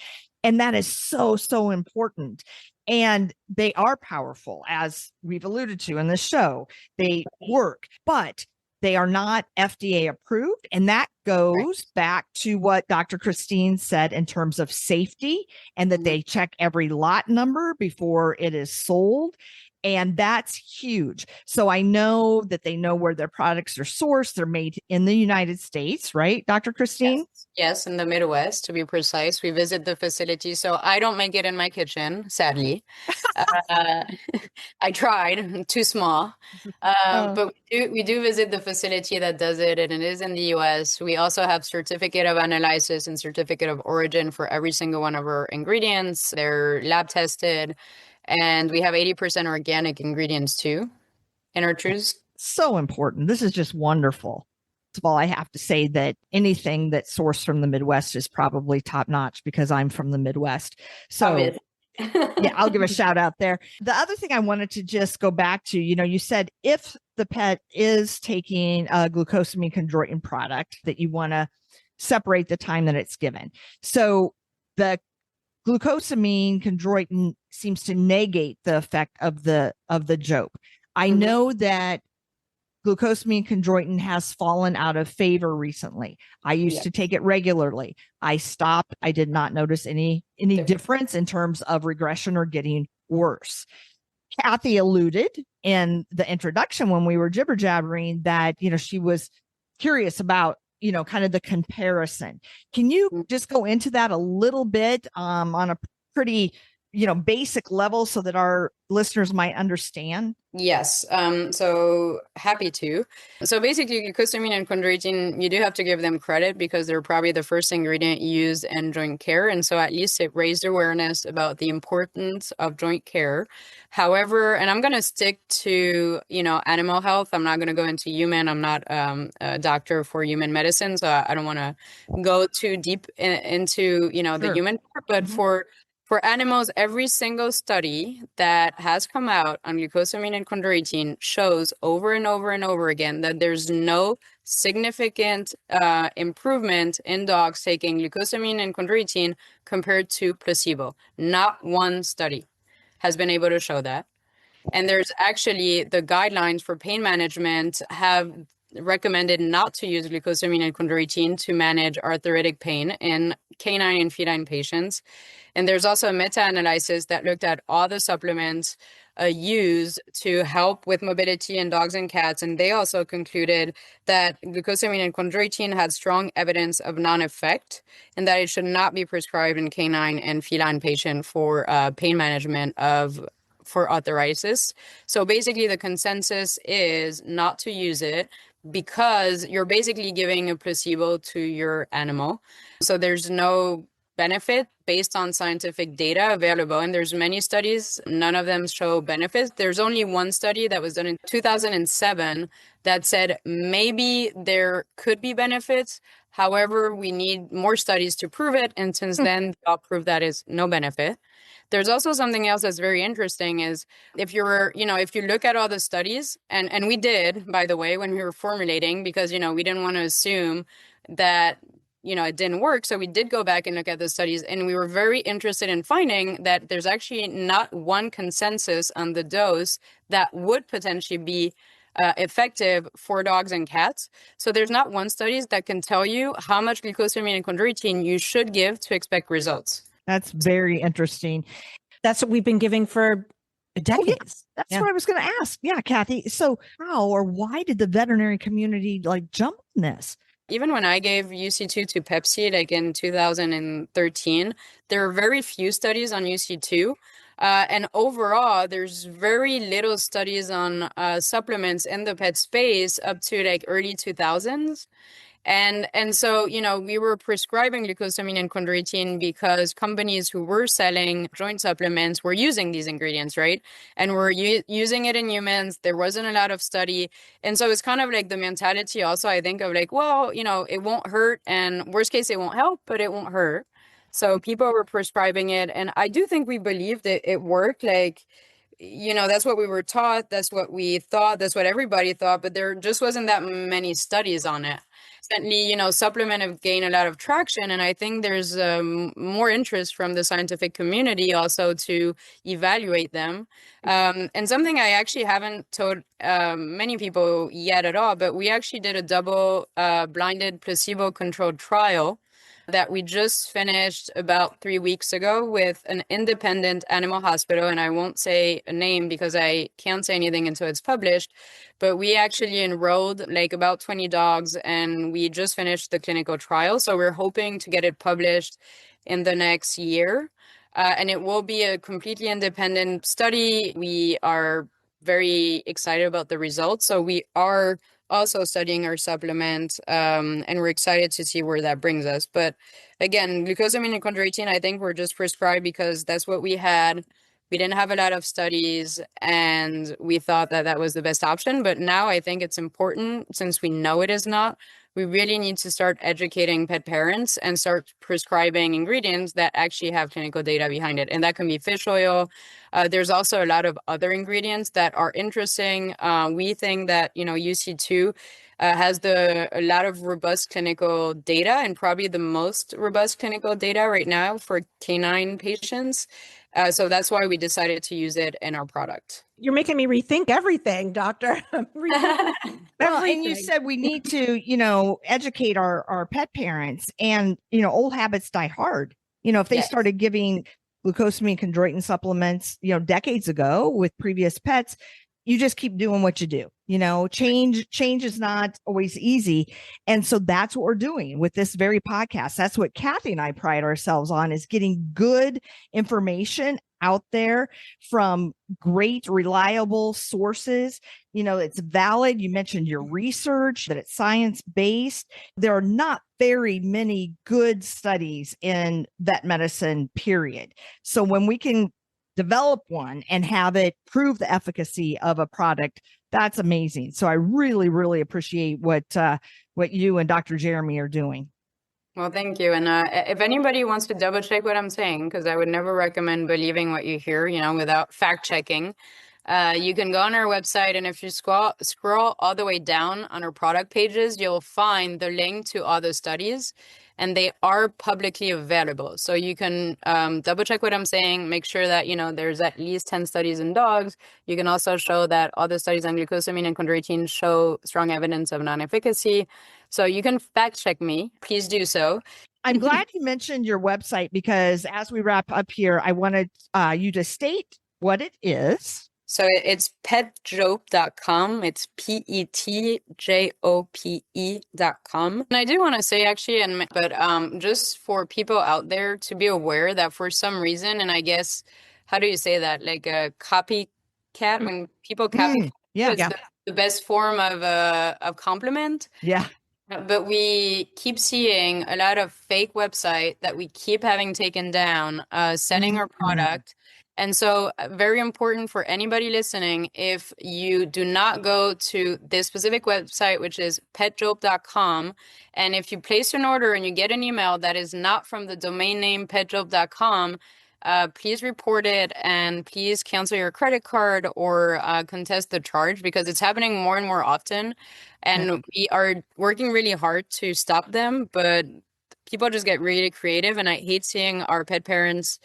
And that is so, so important. And they are powerful, as we've alluded to in the show. They work, but they are not FDA approved. And that goes back to what Dr. Christine said in terms of safety, and that they check every lot number before it is sold. And that's huge. So I know that they know where their products are sourced. They're made in the United States, right, Dr. Christine? Yes, in the Midwest, to be precise. We visit the facility. So I don't make it in my kitchen, sadly. I tried, too small. But we do visit the facility that does it, and it is in the US. We also have certificate of analysis and certificate of origin for every single one of our ingredients. They're lab tested. And we have 80% organic ingredients too in our chews. So important. This is just wonderful. First of all, I have to say that anything that's sourced from the Midwest is probably top notch because I'm from the Midwest. So yeah, I'll give a shout out there. The other thing I wanted to just go back to, you said if the pet is taking a glucosamine chondroitin product, that you want to separate the time that it's given. So the glucosamine chondroitin seems to negate the effect of the Jope. I know that glucosamine chondroitin has fallen out of favor recently. I used to take it regularly. I stopped. I did not notice any difference in terms of regression or getting worse. Kathy alluded in the introduction when we were jibber jabbering that, she was curious about kind of the comparison. Can you just go into that a little bit on a pretty, basic level so that our listeners might understand? Yes. So happy to. So basically, glucosamine and chondroitin, you do have to give them credit because they're probably the first ingredient used in joint care. And so at least it raised awareness about the importance of joint care. However, and I'm going to stick to, animal health. I'm not going to go into human. I'm not a doctor for human medicine. So I don't want to go too deep into, the human part. But for animals, every single study that has come out on glucosamine and chondroitin shows over and over and over again that there's no significant improvement in dogs taking glucosamine and chondroitin compared to placebo. Not one study has been able to show that. And there's actually the guidelines for pain management have recommended not to use glucosamine and chondroitin to manage arthritic pain in canine and feline patients. And there's also a meta-analysis that looked at all the supplements used to help with mobility in dogs and cats. And they also concluded that glucosamine and chondroitin had strong evidence of non-effect and that it should not be prescribed in canine and feline patient for pain management for arthritis. So basically the consensus is not to use it because you're basically giving a placebo to your animal. So there's no benefit based on scientific data available. And there's many studies, none of them show benefits. There's only one study that was done in 2007 that said maybe there could be benefits. However, we need more studies to prove it. And since then, I'll prove that is no benefit. There's also something else that's very interesting is if you look at all the studies, and we did, by the way, when we were formulating, because, we didn't want to assume that, it didn't work. So we did go back and look at the studies, and we were very interested in finding that there's actually not one consensus on the dose that would potentially be effective for dogs and cats. So there's not one study that can tell you how much glucosamine and chondroitin you should give to expect results. That's very interesting. That's what we've been giving for decades. That's what I was going to ask. Yeah, Kathy. So how or why did the veterinary community jump on this? Even when I gave UC2 to Pepsi, in 2013, there are very few studies on UC2. And overall, there's very little studies on supplements in the pet space up to early 2000s. And so, we were prescribing glucosamine and chondroitin because companies who were selling joint supplements were using these ingredients, right? And we're using it in humans. There wasn't a lot of study. And so it's kind of the mentality also, I think, of it won't hurt. And worst case, it won't help, but it won't hurt. So people were prescribing it. And I do think we believed that it worked. That's what we were taught. That's what we thought. That's what everybody thought. But there just wasn't that many studies on it. Certainly, supplement have gained a lot of traction. And I think there's more interest from the scientific community also to evaluate them. And something I actually haven't told many people yet at all, but we actually did a double blinded placebo-controlled trial that we just finished about 3 weeks ago with an independent animal hospital. And I won't say a name because I can't say anything until it's published. But we actually enrolled about 20 dogs and we just finished the clinical trial. So we're hoping to get it published in the next year. And it will be a completely independent study. We are very excited about the results. So we are also studying our supplement, and we're excited to see where that brings us. But again, glucosamine and chondroitin, I think, were just prescribed because that's what we had. We didn't have a lot of studies, and we thought that that was the best option. But now I think it's important, since we know it is not, we really need to start educating pet parents and start prescribing ingredients that actually have clinical data behind it. And that can be fish oil. There's also a lot of other ingredients that are interesting. We think that, UC2 has a lot of robust clinical data, and probably the most robust clinical data right now for canine patients. So that's why we decided to use it in our product. You're making me rethink everything, doctor. Well, and you said we need to, educate our pet parents, and, old habits die hard. If they started giving glucosamine chondroitin supplements, decades ago with previous pets, you just keep doing what you do. Change is not always easy. And so that's what we're doing with this very podcast. That's what Kathy and I pride ourselves on, is getting good information out there from great, reliable sources. It's valid. You mentioned your research, that it's science-based. There are not very many good studies in vet medicine, period. So when we can develop one and have it prove the efficacy of a product, that's amazing. So I really, really appreciate what you and Dr. Jeremy are doing. Well, thank you. And if anybody wants to double check what I'm saying, because I would never recommend believing what you hear, without fact checking, you can go on our website, and if you scroll all the way down on our product pages, you'll find the link to all the studies, and they are publicly available. So you can double check what I'm saying, make sure that, there's at least 10 studies in dogs. You can also show that all the studies on glucosamine and chondroitin show strong evidence of non-efficacy. So you can fact check me. Please do so. I'm glad you mentioned your website, because as we wrap up here, I wanted you to state what it is So it's petjope.com. It's petjope.com. And I do want to say actually, but just for people out there to be aware that for some reason, and I guess, how do you say that? Like a copycat, when people copy, it's the best form of compliment. Yeah. But we keep seeing a lot of fake website that we keep having taken down, selling our product. And so very important for anybody listening, if you do not go to this specific website, which is petjope.com, and if you place an order and you get an email that is not from the domain name petjope.com, please report it and please cancel your credit card or contest the charge, because it's happening more and more often. And we are working really hard to stop them, but people just get really creative. And I hate seeing our pet parents,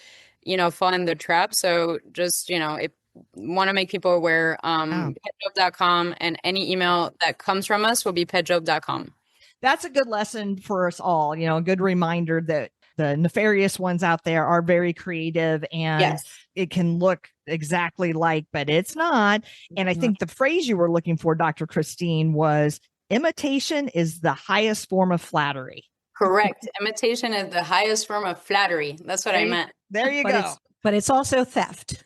fall in the trap. So just, if want to make people aware, petjope.com, and any email that comes from us will be petjope.com. That's a good lesson for us all, a good reminder that the nefarious ones out there are very creative, and it can look exactly like, but it's not. And I think the phrase you were looking for, Dr. Christine, was imitation is the highest form of flattery. Correct. Imitation is the highest form of flattery. That's what I meant. There you go. But it's also theft.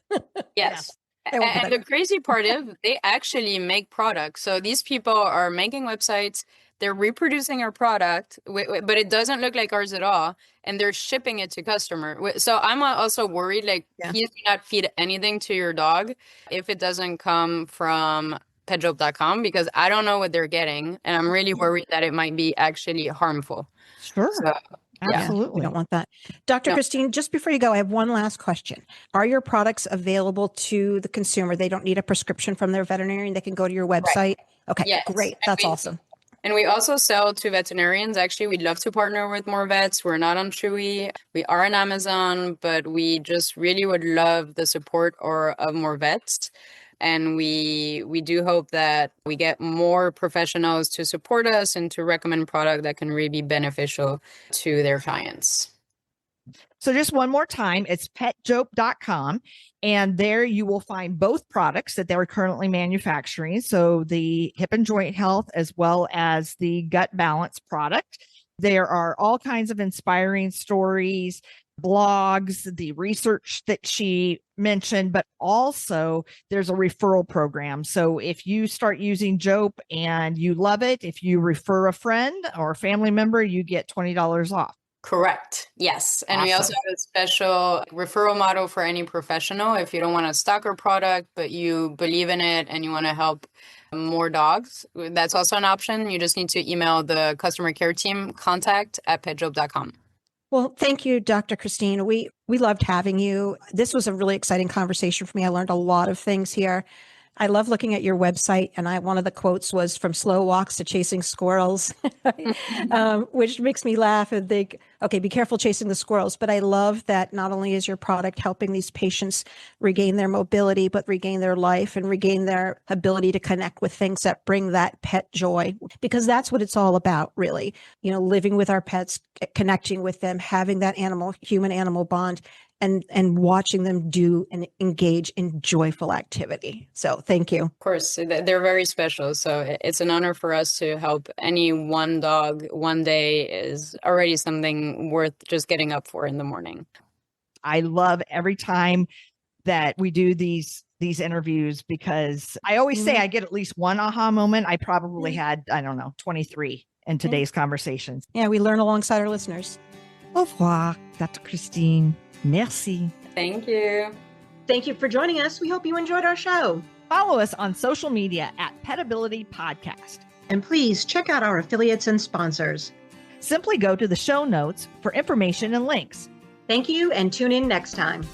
Yes. And the crazy part is they actually make products. So these people are making websites. They're reproducing our product, but it doesn't look like ours at all. And they're shipping it to customer. So I'm also worried, please do not feed anything to your dog if it doesn't come from petjope.com, because I don't know what they're getting. And I'm really worried that it might be actually harmful. Sure. So, absolutely. We don't want that. Dr. Christine, just before you go, I have one last question. Are your products available to the consumer? They don't need a prescription from their veterinarian. They can go to your website. Right. Okay, great. That's awesome. And we also sell to veterinarians. Actually, we'd love to partner with more vets. We're not on Chewy. We are on Amazon, but we just really would love the support of more vets. And we do hope that we get more professionals to support us and to recommend product that can really be beneficial to their clients. So just one more time, it's petjope.com. And there you will find both products that they're currently manufacturing. So the hip and joint health, as well as the gut balance product. There are all kinds of inspiring stories, blogs, the research that she mentioned, but also there's a referral program. So if you start using Jope and you love it, if you refer a friend or a family member, you get $20 off. Correct. Yes. And we also have a special referral model for any professional. If you don't want to stock our product, but you believe in it and you want to help more dogs, that's also an option. You just need to email the customer care team, contact@petjope.com. Well, thank you, Dr. Christine. We loved having you. This was a really exciting conversation for me. I learned a lot of things here. I love looking at your website, and one of the quotes was from slow walks to chasing squirrels, which makes me laugh and think, okay, be careful chasing the squirrels. But I love that not only is your product helping these patients regain their mobility, but regain their life and regain their ability to connect with things that bring that pet joy, because that's what it's all about, really. Living with our pets, connecting with them, having that human-animal bond, and watching them do and engage in joyful activity. So thank you. Of course, they're very special. So it's an honor for us to help any one dog one day is already something worth just getting up for in the morning. I love every time that we do these interviews, because I always say I get at least one aha moment. I probably had, 23 in today's conversations. Yeah, we learn alongside our listeners. Au revoir, Dr. Christine. Merci. Thank you. Thank you for joining us. We hope you enjoyed our show. Follow us on social media at Petability Podcast. And please check out our affiliates and sponsors. Simply go to the show notes for information and links. Thank you, and tune in next time.